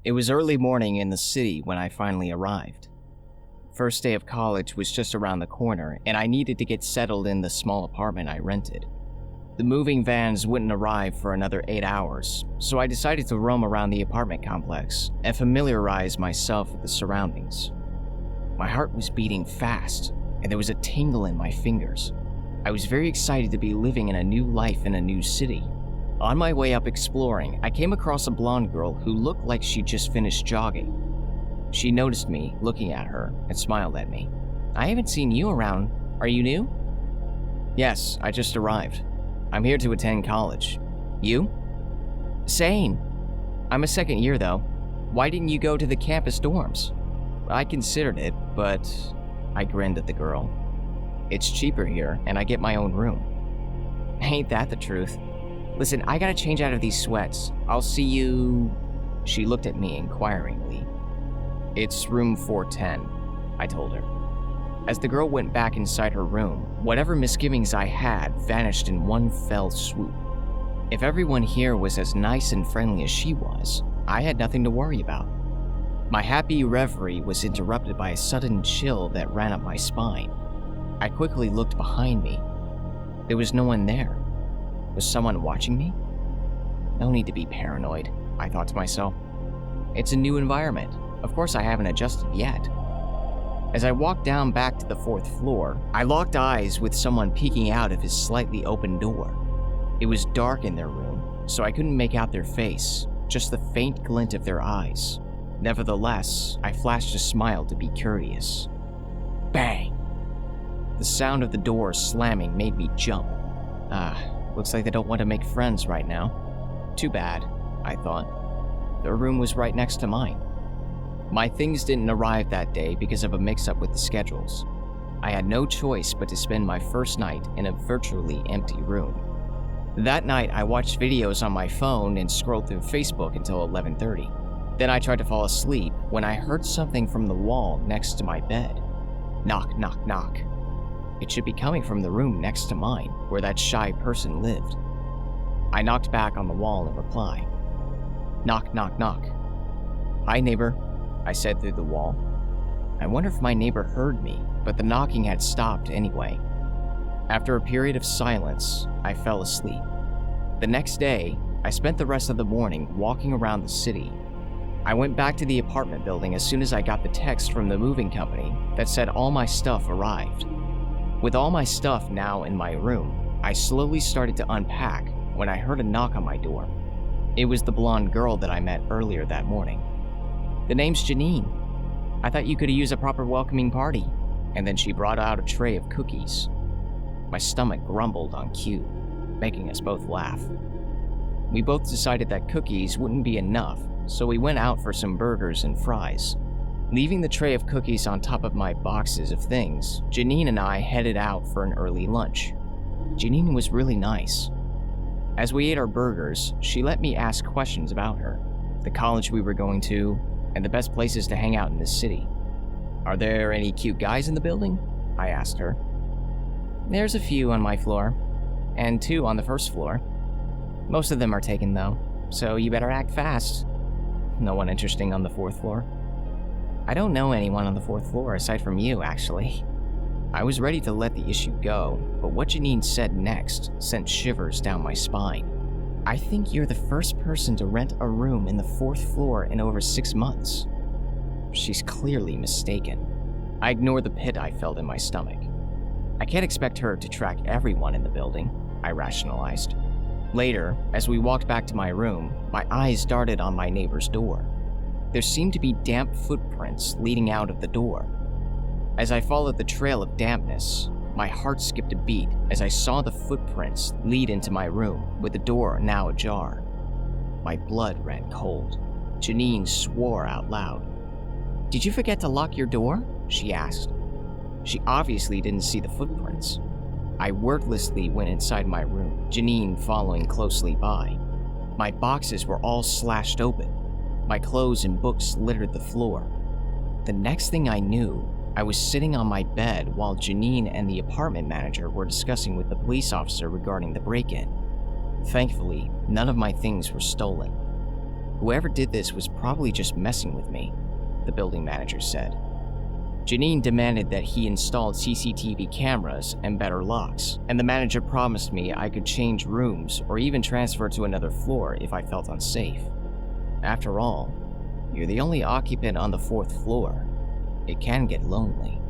It was early morning in the city when I finally arrived. First day of college was just around the corner, and I needed to get settled in the small apartment I rented. The moving vans wouldn't arrive for another 8 hours, so I decided to roam around the apartment complex and familiarize myself with the surroundings. My heart was beating fast, and there was a tingle in my fingers. I was very excited to be living in a new life in a new city. On my way up exploring, I came across a blonde girl who looked like she'd just finished jogging. She noticed me looking at her and smiled at me. "I haven't seen you around. Are you new?" "Yes, I just arrived. I'm here to attend college. You?" "Same. I'm a second year though. Why didn't you go to the campus dorms?" "I considered it, but..." I grinned at the girl. "It's cheaper here, and I get my own room." "Ain't that the truth? Listen, I gotta change out of these sweats. I'll see you..." She looked at me inquiringly. "It's room 410, I told her. As the girl went back inside her room, whatever misgivings I had vanished in one fell swoop. If everyone here was as nice and friendly as she was, I had nothing to worry about. My happy reverie was interrupted by a sudden chill that ran up my spine. I quickly looked behind me. There was no one there. Was someone watching me? No need to be paranoid, I thought to myself. It's a new environment. Of course I haven't adjusted yet. As I walked down back to the 4th floor, I locked eyes with someone peeking out of his slightly open door. It was dark in their room, so I couldn't make out their face, just the faint glint of their eyes. Nevertheless, I flashed a smile to be curious. Bang! The sound of the door slamming made me jump. Looks like they don't want to make friends right now. Too bad, I thought. Their room was right next to mine. My things didn't arrive that day because of a mix-up with the schedules. I had no choice but to spend my first night in a virtually empty room. That night, I watched videos on my phone and scrolled through Facebook until 11:30. Then I tried to fall asleep when I heard something from the wall next to my bed. Knock, knock, knock. It should be coming from the room next to mine, where that shy person lived. I knocked back on the wall in reply. Knock, knock, knock. "Hi, neighbor," I said through the wall. I wonder if my neighbor heard me, but the knocking had stopped anyway. After a period of silence, I fell asleep. The next day, I spent the rest of the morning walking around the city. I went back to the apartment building as soon as I got the text from the moving company that said all my stuff arrived. With all my stuff now in my room, I slowly started to unpack when I heard a knock on my door. It was the blonde girl that I met earlier that morning. "The name's Janine. I thought you could use a proper welcoming party." And then she brought out a tray of cookies. My stomach grumbled on cue, making us both laugh. We both decided that cookies wouldn't be enough, so we went out for some burgers and fries. Leaving the tray of cookies on top of my boxes of things, Janine and I headed out for an early lunch. Janine was really nice. As we ate our burgers, she let me ask questions about her, the college we were going to, and the best places to hang out in this city. "Are there any cute guys in the building?" I asked her. "There's a few on my floor, and 2 on the 1st floor. Most of them are taken though, so you better act fast." "No one interesting on the 4th floor?" "I don't know anyone on the 4th floor aside from you, actually." I was ready to let the issue go, but what Janine said next sent shivers down my spine. "I think you're the first person to rent a room in the 4th floor in over 6 months." She's clearly mistaken. I ignored the pit I felt in my stomach. I can't expect her to track everyone in the building, I rationalized. Later, as we walked back to my room, my eyes darted on my neighbor's door. There seemed to be damp footprints leading out of the door. As I followed the trail of dampness, my heart skipped a beat as I saw the footprints lead into my room with the door now ajar. My blood ran cold. Janine swore out loud. "Did you forget to lock your door?" she asked. She obviously didn't see the footprints. I wordlessly went inside my room, Janine following closely by. My boxes were all slashed open. My clothes and books littered the floor. The next thing I knew, I was sitting on my bed while Janine and the apartment manager were discussing with the police officer regarding the break-in. Thankfully, none of my things were stolen. Whoever did this was probably just messing with me, the building manager said. Janine demanded that he installed CCTV cameras and better locks, and the manager promised me I could change rooms or even transfer to another floor if I felt unsafe. After all, you're the only occupant on the 4th floor. It can get lonely.